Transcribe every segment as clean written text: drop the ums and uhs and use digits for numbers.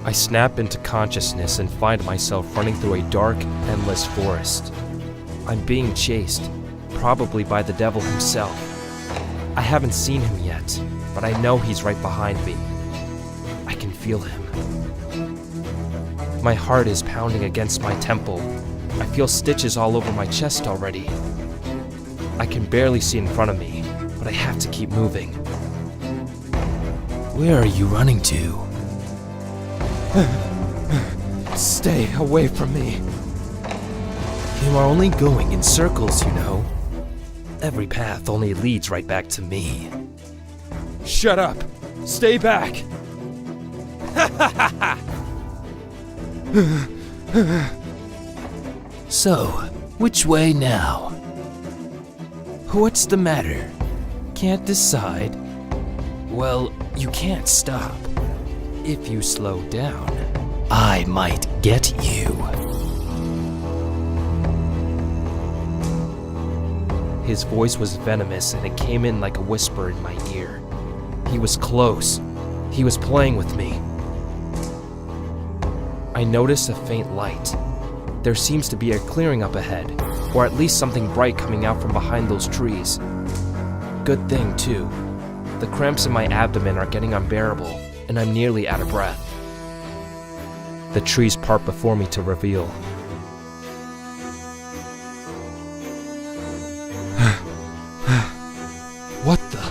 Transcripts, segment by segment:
I snap into consciousness and find myself running through a dark, endless forest. I'm being chased, probably by the devil himself. I haven't seen him yet, but I know he's right behind me. I can feel him. My heart is pounding against my temple. I feel stitches all over my chest already. I can barely see in front of me, but I have to keep moving. Where are you running to? Stay away from me. You are only going in circles, you know. Every path only leads right back to me. Shut up! Stay back! So, which way now? What's the matter? Can't decide? Well, you can't stop. If you slow down, I might get you. His voice was venomous and it came in like a whisper in my ear. He was close. He was playing with me. I noticed a faint light. There seems to be a clearing up ahead, or at least something bright coming out from behind those trees. Good thing, too. The cramps in my abdomen are getting unbearable, and I'm nearly out of breath. The trees part before me to reveal. What the?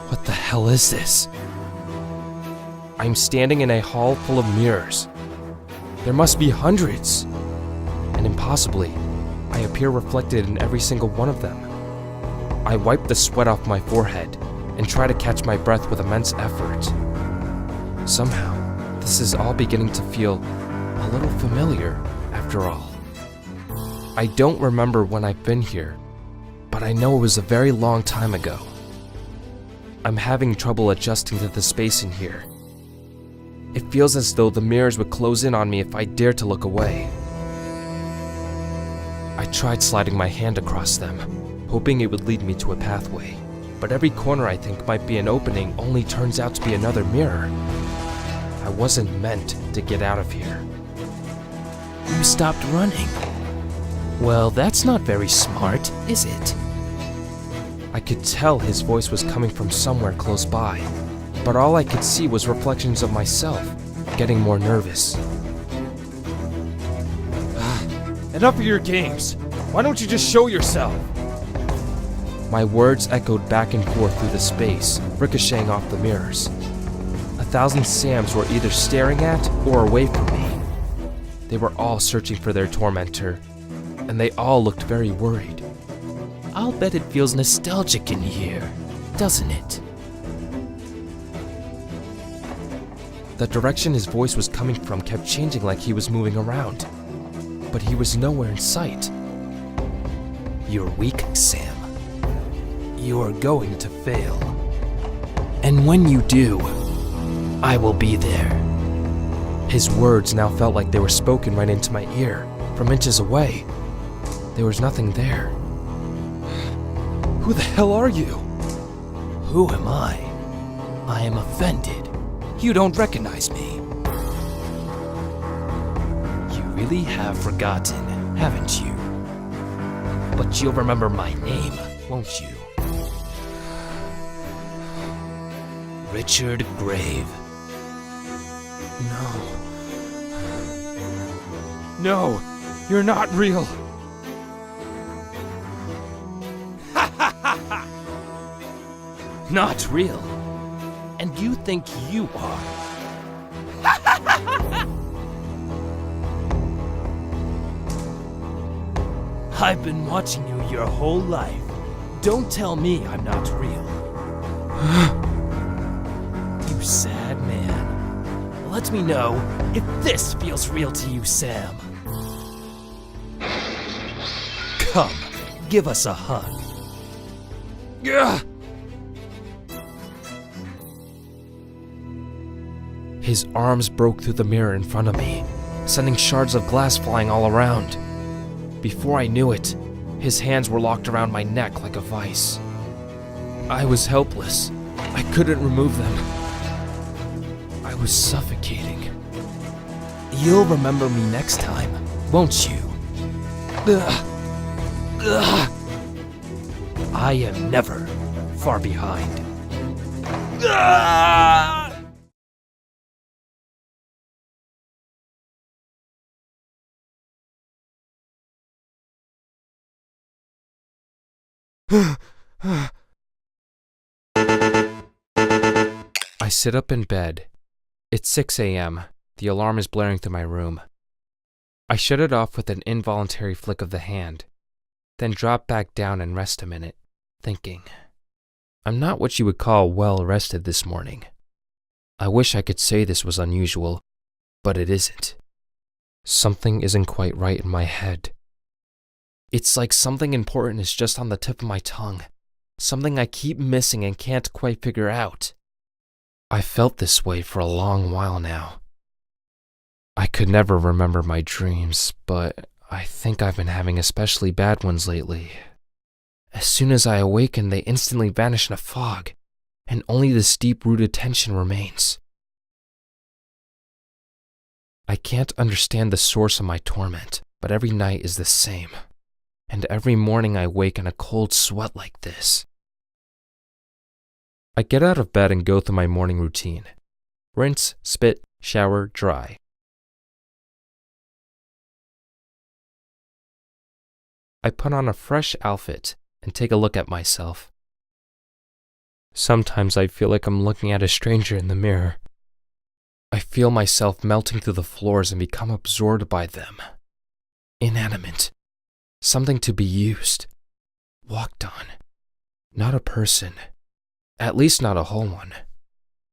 What the hell is this? I'm standing in a hall full of mirrors. There must be hundreds. And impossibly, I appear reflected in every single one of them. I wipe the sweat off my forehead and try to catch my breath with immense effort. Somehow, this is all beginning to feel a little familiar after all. I don't remember when I've been here, but I know it was a very long time ago. I'm having trouble adjusting to the space in here. It feels as though the mirrors would close in on me if I dared to look away. I tried sliding my hand across them, hoping it would lead me to a pathway, but every corner I think might be an opening only turns out to be another mirror. I wasn't meant to get out of here. You stopped running. Well, that's not very smart, is it? I could tell his voice was coming from somewhere close by, but all I could see was reflections of myself, getting more nervous. Enough of your games! Why don't you just show yourself? My words echoed back and forth through the space, ricocheting off the mirrors. 1,000 Sams were either staring at or away from me. They were all searching for their tormentor, and they all looked very worried. I'll bet it feels nostalgic in here, doesn't it? The direction his voice was coming from kept changing like he was moving around, but he was nowhere in sight. You're weak, Sam. You're going to fail. And when you do, I will be there. His words now felt like they were spoken right into my ear, from inches away. There was nothing there. Who the hell are you? Who am I? I am offended. You don't recognize me. You really have forgotten, haven't you? But you'll remember my name, won't you? Richard Grave. No, you're not real. Not real. And you think you are. I've been watching you your whole life. Don't tell me I'm not real. You sad man. Let me know if this feels real to you, Sam. Come, give us a hug. Gah! His arms broke through the mirror in front of me, sending shards of glass flying all around. Before I knew it, his hands were locked around my neck like a vice. I was helpless, I couldn't remove them. I was suffocating. You'll remember me next time, won't you? I am never far behind. I sit up in bed. It's 6 a.m. The alarm is blaring through my room. I shut it off with an involuntary flick of the hand, then drop back down and rest a minute, thinking. I'm not what you would call well rested this morning. I wish I could say this was unusual, but it isn't. Something isn't quite right in my head. It's like something important is just on the tip of my tongue, something I keep missing and can't quite figure out. I felt this way for a long while now. I could never remember my dreams, but I think I've been having especially bad ones lately. As soon as I awaken, they instantly vanish in a fog, and only this deep-rooted tension remains. I can't understand the source of my torment, but every night is the same, and every morning I wake in a cold sweat like this. I get out of bed and go through my morning routine. Rinse, spit, shower, dry. I put on a fresh outfit and take a look at myself. Sometimes I feel like I'm looking at a stranger in the mirror. I feel myself melting through the floors and become absorbed by them. Inanimate. Something to be used. Walked on. Not a person. At least not a whole one.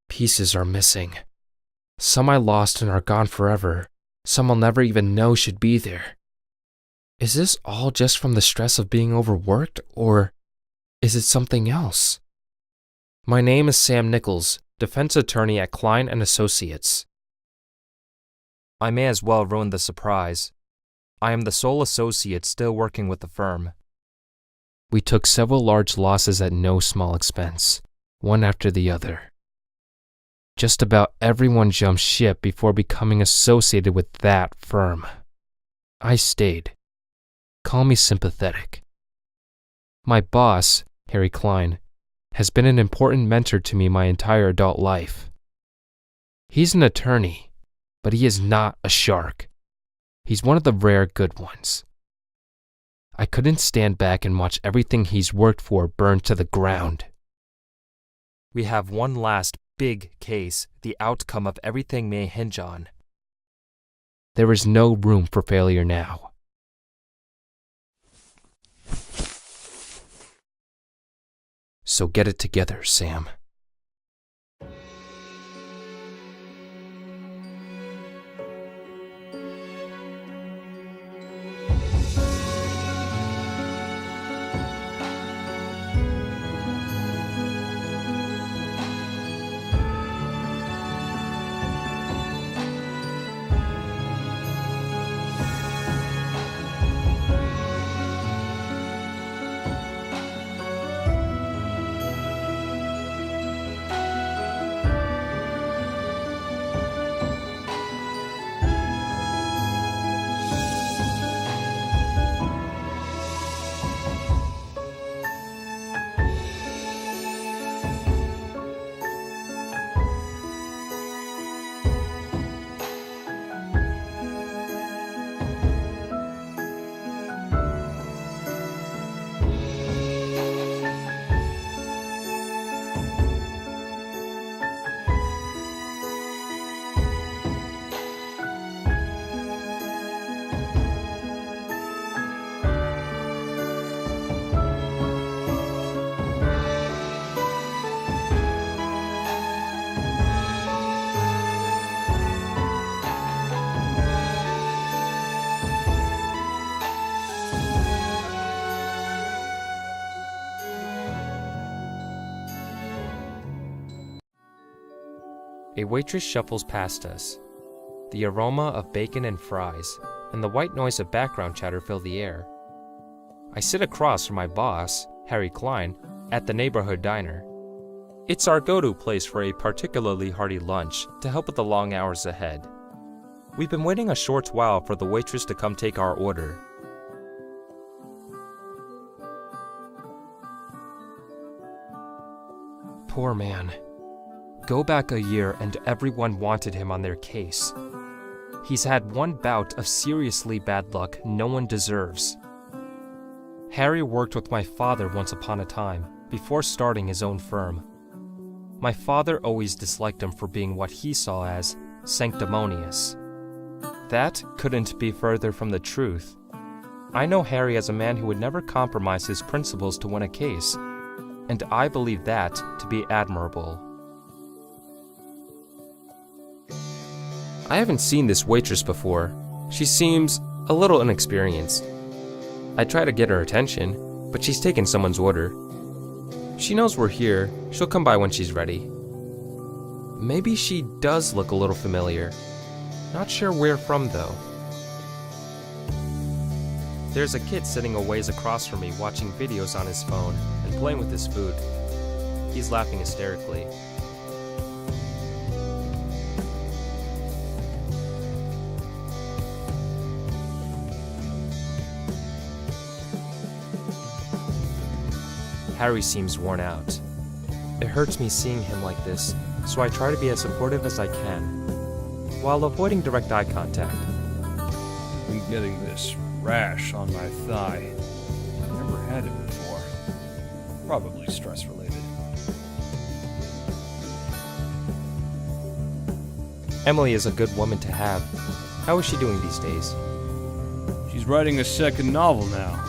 Pieces are missing. Some I lost and are gone forever. Some I'll never even know should be there. Is this all just from the stress of being overworked, or is it something else? My name is Sam Nichols, defense attorney at Klein & Associates. I may as well ruin the surprise. I am the sole associate still working with the firm. We took several large losses at no small expense, one after the other. Just about everyone jumped ship before becoming associated with that firm. I stayed. Call me sympathetic. My boss, Harry Klein, has been an important mentor to me my entire adult life. He's an attorney, but he is not a shark. He's one of the rare good ones. I couldn't stand back and watch everything he's worked for burn to the ground. We have one last big case the outcome of everything may hinge on. There is no room for failure now. So get it together, Sam. A waitress shuffles past us. The aroma of bacon and fries and the white noise of background chatter fill the air. I sit across from my boss, Harry Klein, at the neighborhood diner. It's our go-to place for a particularly hearty lunch to help with the long hours ahead. We've been waiting a short while for the waitress to come take our order. Poor man. Go back a year and everyone wanted him on their case. He's had one bout of seriously bad luck no one deserves. Harry worked with my father once upon a time, before starting his own firm. My father always disliked him for being what he saw as sanctimonious. That couldn't be further from the truth. I know Harry as a man who would never compromise his principles to win a case, and I believe that to be admirable. I haven't seen this waitress before. She seems a little inexperienced. I try to get her attention, but she's taken someone's order. She knows we're here. She'll come by when she's ready. Maybe she does look a little familiar. Not sure where from, though. There's a kid sitting a ways across from me watching videos on his phone and playing with his food. He's laughing hysterically. Harry seems worn out. It hurts me seeing him like this, so I try to be as supportive as I can, while avoiding direct eye contact. I'm getting this rash on my thigh. Never had it before. Probably stress-related. Emily is a good woman to have. How is she doing these days? She's writing a second novel now.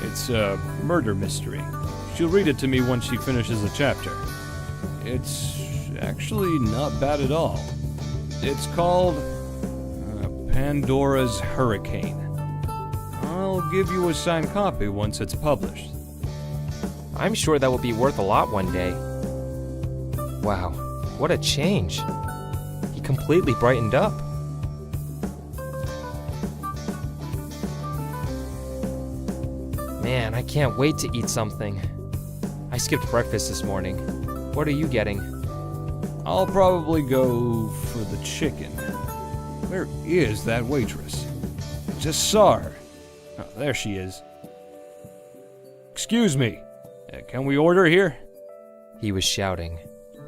It's a murder mystery. She'll read it to me once she finishes a chapter. It's actually not bad at all. It's called Pandora's Hurricane. I'll give you a signed copy once it's published. I'm sure that will be worth a lot one day. Wow, what a change. He completely brightened up. Man, I can't wait to eat something. I skipped breakfast this morning. What are you getting? I'll probably go for the chicken. Where is that waitress? Just saw her. Oh, there she is. Excuse me. Can we order here? He was shouting.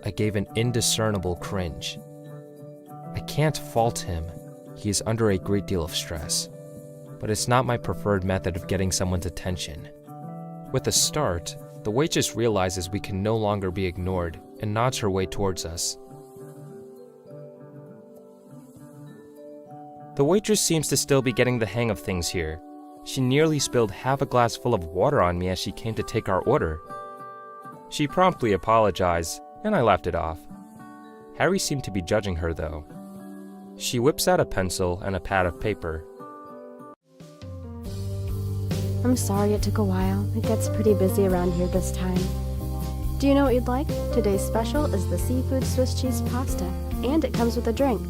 I gave an indiscernible cringe. I can't fault him. He is under a great deal of stress. But it's not my preferred method of getting someone's attention. With a start, the waitress realizes we can no longer be ignored and nods her way towards us. The waitress seems to still be getting the hang of things here. She nearly spilled half a glass full of water on me as she came to take our order. She promptly apologized, and I laughed it off. Harry seemed to be judging her, though. She whips out a pencil and a pad of paper. I'm sorry it took a while. It gets pretty busy around here this time. Do you know what you'd like? Today's special is the seafood Swiss cheese pasta, and it comes with a drink.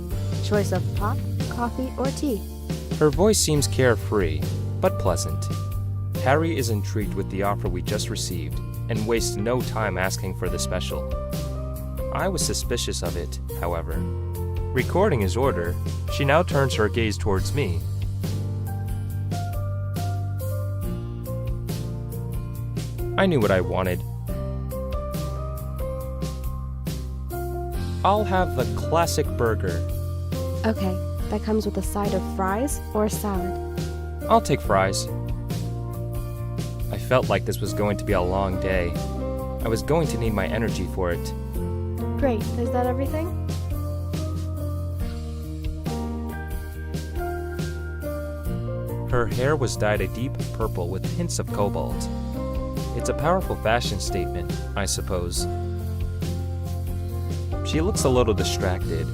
Choice of pop, coffee, or tea. Her voice seems carefree, but pleasant. Harry is intrigued with the offer we just received, and wastes no time asking for the special. I was suspicious of it, however. Recording his order, she now turns her gaze towards me. I knew what I wanted. I'll have the classic burger. Okay, that comes with a side of fries or a salad. I'll take fries. I felt like this was going to be a long day. I was going to need my energy for it. Great, is that everything? Her hair was dyed a deep purple with hints of cobalt. It's a powerful fashion statement, I suppose. She looks a little distracted.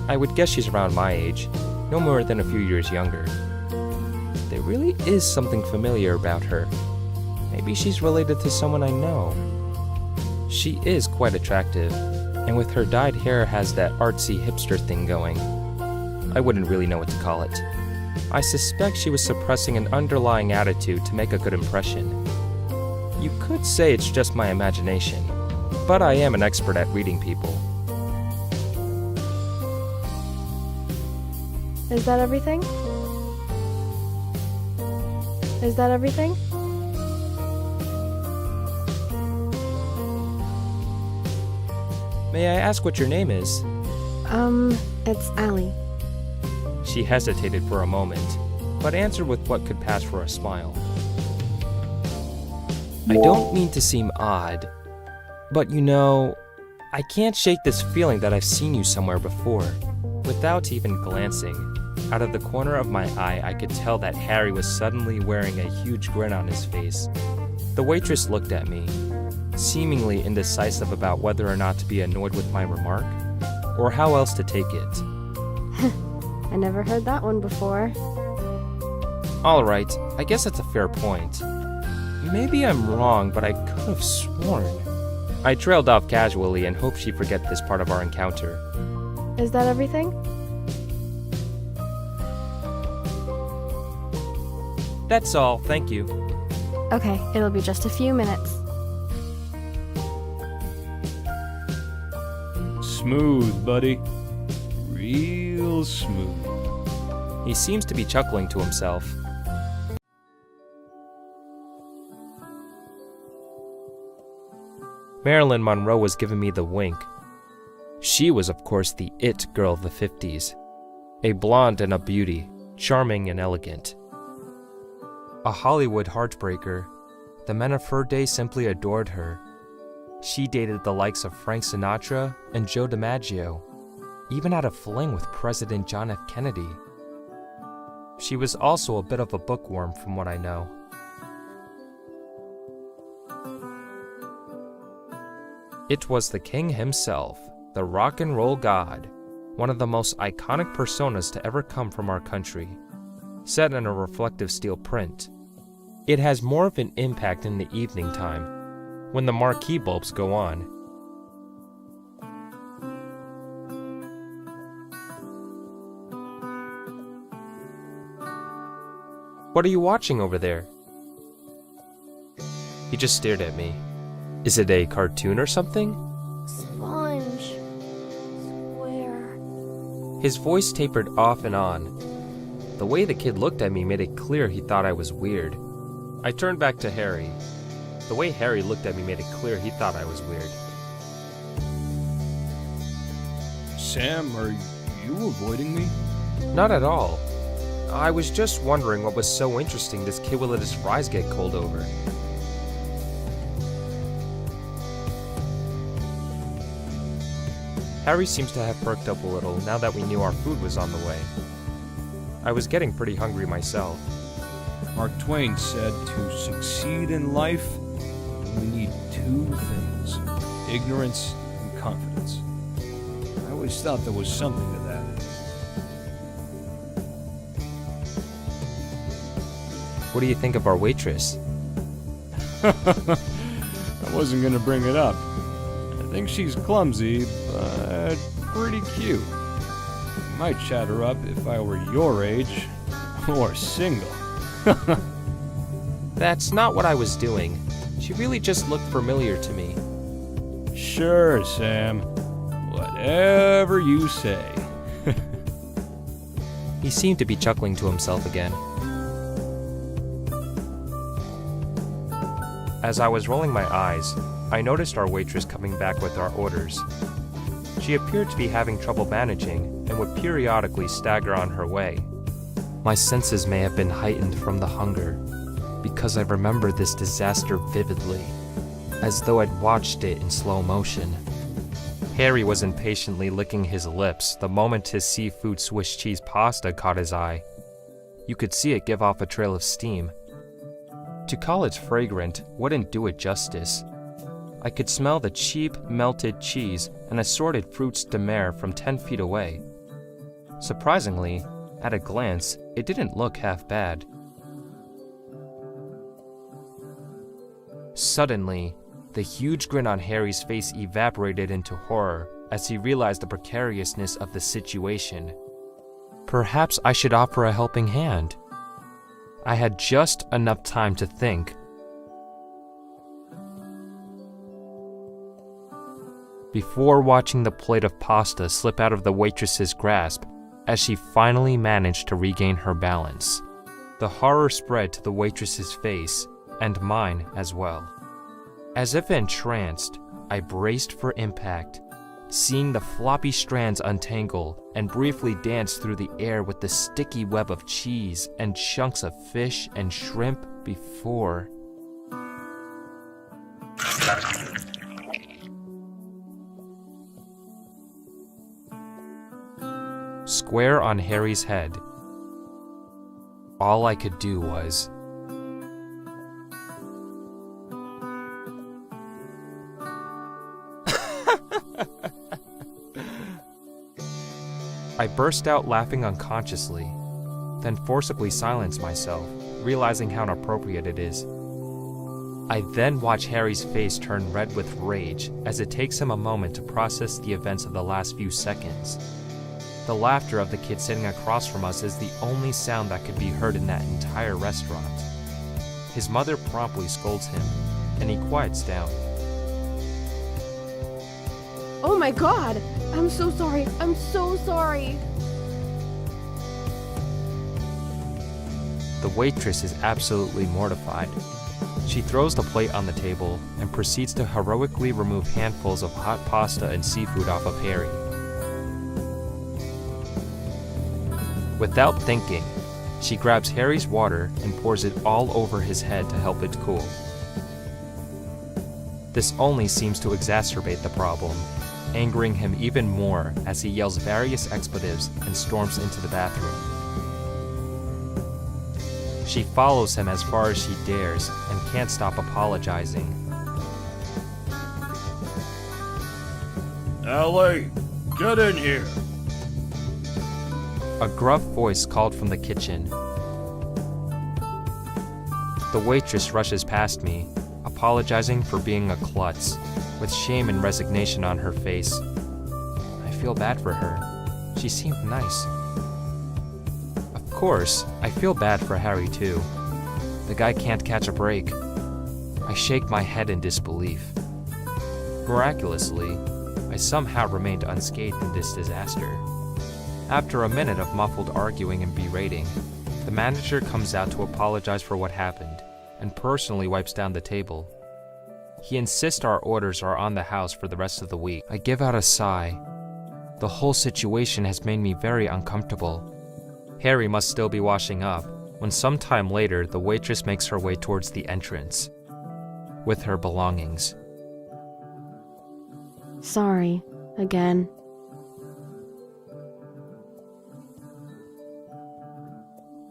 I would guess she's around my age, no more than a few years younger. There really is something familiar about her. Maybe she's related to someone I know. She is quite attractive, and with her dyed hair has that artsy hipster thing going. I wouldn't really know what to call it. I suspect she was suppressing an underlying attitude to make a good impression. You could say it's just my imagination, but I am an expert at reading people. Is that everything? Is that everything? May I ask what your name is? It's Allie. She hesitated for a moment, but answered with what could pass for a smile. I don't mean to seem odd, but you know, I can't shake this feeling that I've seen you somewhere before. Without even glancing, out of the corner of my eye, I could tell that Harry was suddenly wearing a huge grin on his face. The waitress looked at me, seemingly indecisive about whether or not to be annoyed with my remark, or how else to take it. I never heard that one before. Alright, I guess that's a fair point. Maybe I'm wrong, but I could have sworn. I trailed off casually and hoped she'd forget this part of our encounter. Is that everything? That's all, thank you. Okay, it'll be just a few minutes. Smooth, buddy. Real smooth. He seems to be chuckling to himself. Marilyn Monroe was giving me the wink. She was, of course, the it girl of the 50s. A blonde and a beauty, charming and elegant. A Hollywood heartbreaker, the men of her day simply adored her. She dated the likes of Frank Sinatra and Joe DiMaggio, even had a fling with President John F. Kennedy. She was also a bit of a bookworm from what I know. It was the king himself, the rock and roll god, one of the most iconic personas to ever come from our country, set in a reflective steel print. It has more of an impact in the evening time, when the marquee bulbs go on. What are you watching over there? He just stared at me. Is it a cartoon or something? Sponge. Square. His voice tapered off and on. The way the kid looked at me made it clear he thought I was weird. I turned back to Harry. The way Harry looked at me made it clear he thought I was weird. Sam, are you avoiding me? Not at all. I was just wondering what was so interesting this kid would let his fries get cold over. Harry seems to have perked up a little now that we knew our food was on the way. I was getting pretty hungry myself. Mark Twain said to succeed in life, we need two things: ignorance and confidence. I always thought there was something to that. What do you think of our waitress? I wasn't gonna bring it up. I think she's clumsy, but pretty cute. Might chat her up if I were your age, or single. That's not what I was doing. She really just looked familiar to me. Sure, Sam. Whatever you say. He seemed to be chuckling to himself again. As I was rolling my eyes, I noticed our waitress coming back with our orders. She appeared to be having trouble managing and would periodically stagger on her way. My senses may have been heightened from the hunger, because I remember this disaster vividly, as though I'd watched it in slow motion. Harry was impatiently licking his lips the moment his seafood Swiss cheese pasta caught his eye. You could see it give off a trail of steam. To call it fragrant wouldn't do it justice. I could smell the cheap, melted cheese and assorted fruits de mer from 10 feet away. Surprisingly, at a glance, it didn't look half bad. Suddenly, the huge grin on Harry's face evaporated into horror as he realized the precariousness of the situation. Perhaps I should offer a helping hand. I had just enough time to think. before watching the plate of pasta slip out of the waitress's grasp as she finally managed to regain her balance. The horror spread to the waitress's face, and mine as well. As if entranced, I braced for impact, seeing the floppy strands untangle and briefly dance through the air with the sticky web of cheese and chunks of fish and shrimp before... Square on Harry's head. All I could do was... I burst out laughing unconsciously, then forcibly silenced myself, realizing how inappropriate it is. I then watch Harry's face turn red with rage as it takes him a moment to process the events of the last few seconds. The laughter of the kid sitting across from us is the only sound that could be heard in that entire restaurant. His mother promptly scolds him, and he quiets down. Oh my god! I'm so sorry. I'm so sorry. The waitress is absolutely mortified. She throws the plate on the table and proceeds to heroically remove handfuls of hot pasta and seafood off of Harry. Without thinking, she grabs Harry's water and pours it all over his head to help it cool. This only seems to exacerbate the problem, angering him even more as he yells various expletives and storms into the bathroom. She follows him as far as she dares and can't stop apologizing. Ellie, get in here. A gruff voice called from the kitchen. The waitress rushes past me, apologizing for being a klutz, with shame and resignation on her face. I feel bad for her. She seemed nice. Of course, I feel bad for Harry too. The guy can't catch a break. I shake my head in disbelief. Miraculously, I somehow remained unscathed in this disaster. After a minute of muffled arguing and berating, the manager comes out to apologize for what happened and personally wipes down the table. He insists our orders are on the house for the rest of the week. I give out a sigh. The whole situation has made me very uncomfortable. Harry must still be washing up when sometime later the waitress makes her way towards the entrance with her belongings. Sorry, again.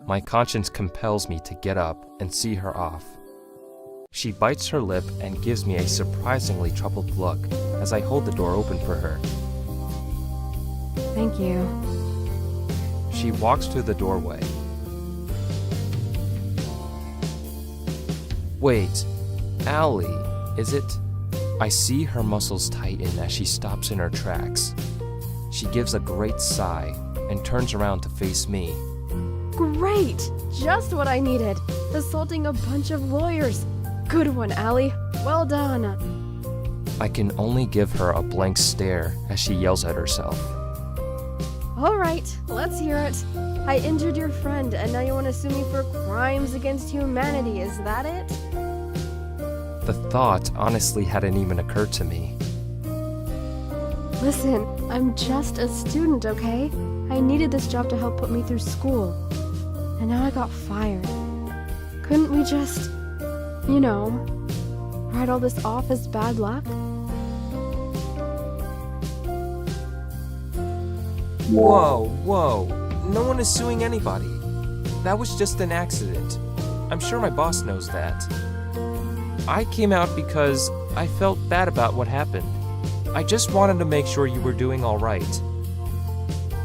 My conscience compels me to get up and see her off. She bites her lip and gives me a surprisingly troubled look as I hold the door open for her. Thank you. She walks through the doorway. Wait, Allie, is it? I see her muscles tighten as she stops in her tracks. She gives a great sigh and turns around to face me. Great! Just what I needed. Assaulting a bunch of lawyers. Good one, Allie. Well done. I can only give her a blank stare as she yells at herself. All right, let's hear it. I injured your friend, and now you want to sue me for crimes against humanity. Is that it? The thought honestly hadn't even occurred to me. Listen, I'm just a student, okay? I needed this job to help put me through school. And now I got fired. Couldn't we just, write all this off as bad luck? Whoa. No one is suing anybody. That was just an accident. I'm sure my boss knows that. I came out because I felt bad about what happened. I just wanted to make sure you were doing all right.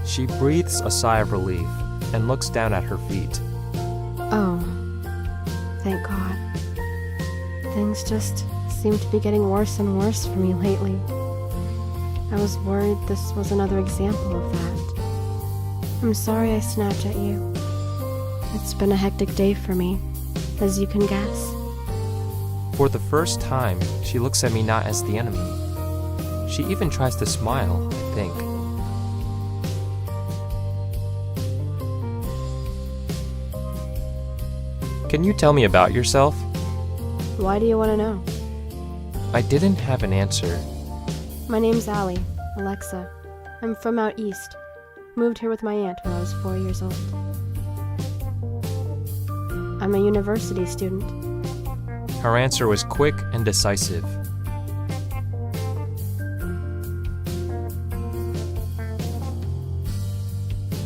She breathes a sigh of relief and looks down at her feet. Oh, thank God. Things just seem to be getting worse and worse for me lately. I was worried this was another example of that. I'm sorry I snapped at you. It's been a hectic day for me, as you can guess. For the first time, she looks at me not as the enemy. She even tries to smile, I think. Can you tell me about yourself? Why do you want to know? I didn't have an answer. My name's Allie, Alexa. I'm from out east. Moved here with my aunt when I was 4 years old. I'm a university student. Her answer was quick and decisive.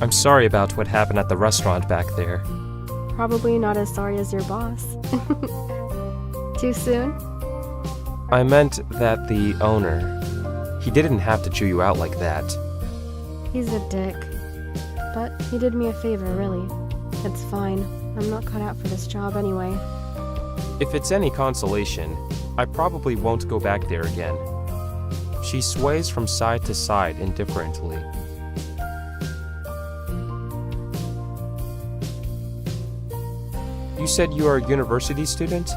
I'm sorry about what happened at the restaurant back there. Probably not as sorry as your boss. Too soon? I meant that the owner, he didn't have to chew you out like that. He's a dick. But he did me a favor, really. It's fine. I'm not cut out for this job anyway. If it's any consolation, I probably won't go back there again. She sways from side to side indifferently. You said you are a university student?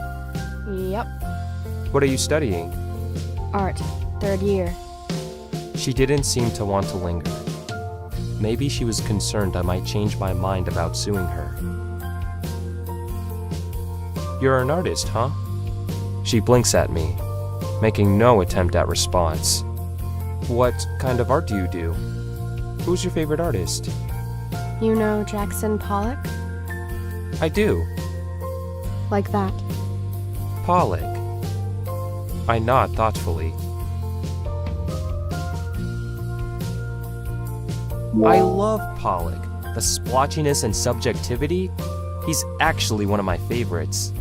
Yep. What are you studying? Art. 3rd year. She didn't seem to want to linger. Maybe she was concerned I might change my mind about suing her. You're an artist, huh? She blinks at me, making no attempt at response. What kind of art do you do? Who's your favorite artist? You know Jackson Pollock? I do. Like that. Pollock. I nod thoughtfully. I love Pollock. The splotchiness and subjectivity. He's actually one of my favorites.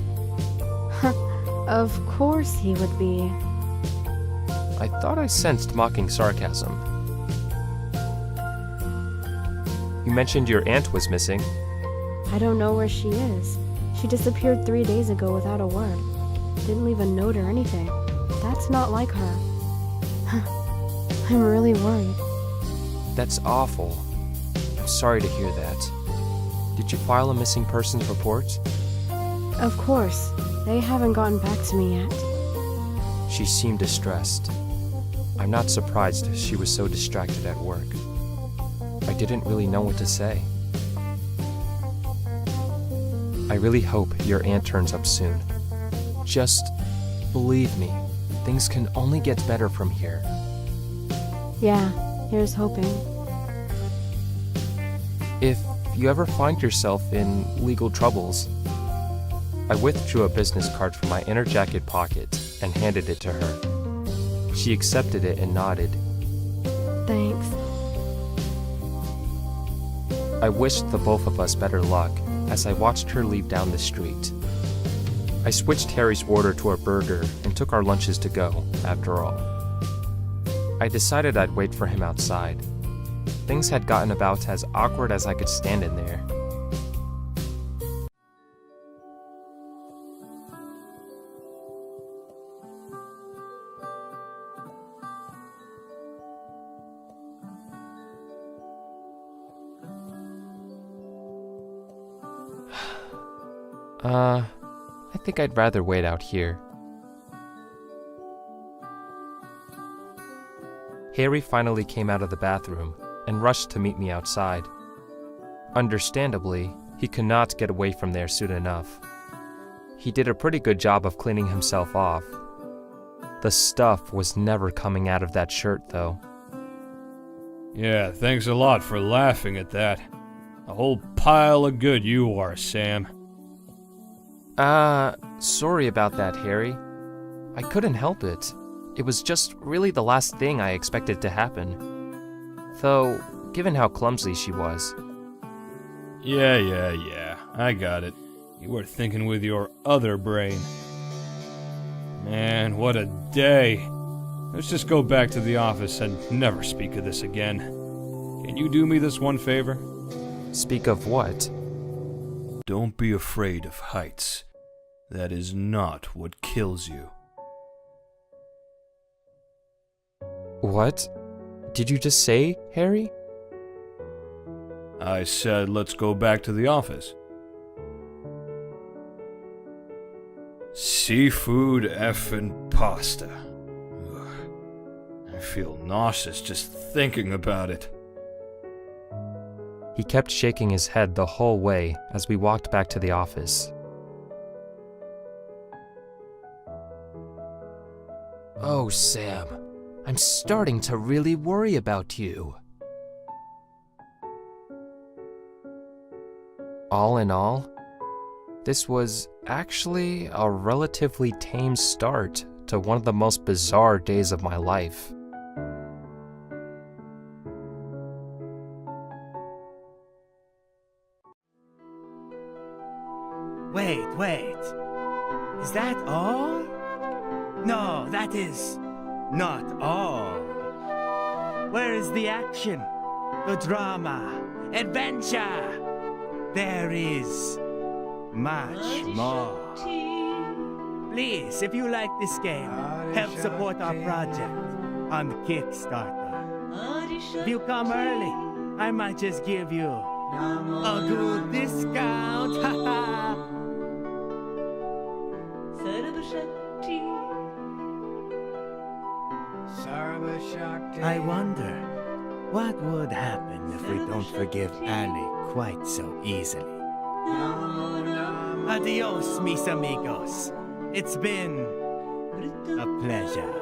Of course he would be. I thought I sensed mocking sarcasm. You mentioned your aunt was missing. I don't know where she is. She disappeared 3 days ago without a word. Didn't leave a note or anything. That's not like her. I'm really worried. That's awful. I'm sorry to hear that. Did you file a missing persons report? Of course. They haven't gotten back to me yet. She seemed distressed. I'm not surprised she was so distracted at work. I didn't really know what to say. I really hope your aunt turns up soon. Just believe me, things can only get better from here. Yeah, here's hoping. If you ever find yourself in legal troubles, I withdrew a business card from my inner jacket pocket and handed it to her. She accepted it and nodded. Thanks. I wished the both of us better luck as I watched her leave down the street. I switched Harry's order to a burger and took our lunches to go, after all. I decided I'd wait for him outside. Things had gotten about as awkward as I could stand in there. I think I'd rather wait out here. Harry finally came out of the bathroom and rushed to meet me outside. Understandably, he could not get away from there soon enough. He did a pretty good job of cleaning himself off. The stuff was never coming out of that shirt, though. Yeah, thanks a lot for laughing at that. A whole pile of good you are, Sam. Sorry about that, Harry. I couldn't help it. It was just really the last thing I expected to happen. Though, given how clumsy she was. Yeah, I got it. You were thinking with your other brain. Man, what a day. Let's just go back to the office and never speak of this again. Can you do me this one favor? Speak of what? Don't be afraid of heights. That is not what kills you. What? Did you just say, Harry? I said let's go back to the office. Seafood effing pasta. Ugh. feel nauseous just thinking about it. He kept shaking his head the whole way as we walked back to the office. Oh, Sam, I'm starting to really worry about you. All in all, this was actually a relatively tame start to one of the most bizarre days of my life. Wait. Is that all? No, that is not all. Where is the action? The drama? Adventure? There is much more. Please, if you like this game, help support our project on Kickstarter. If you come early, I might just give you a good discount. Haha. I wonder what would happen if we don't forgive Annie quite so easily. Adios, mis amigos. It's been a pleasure.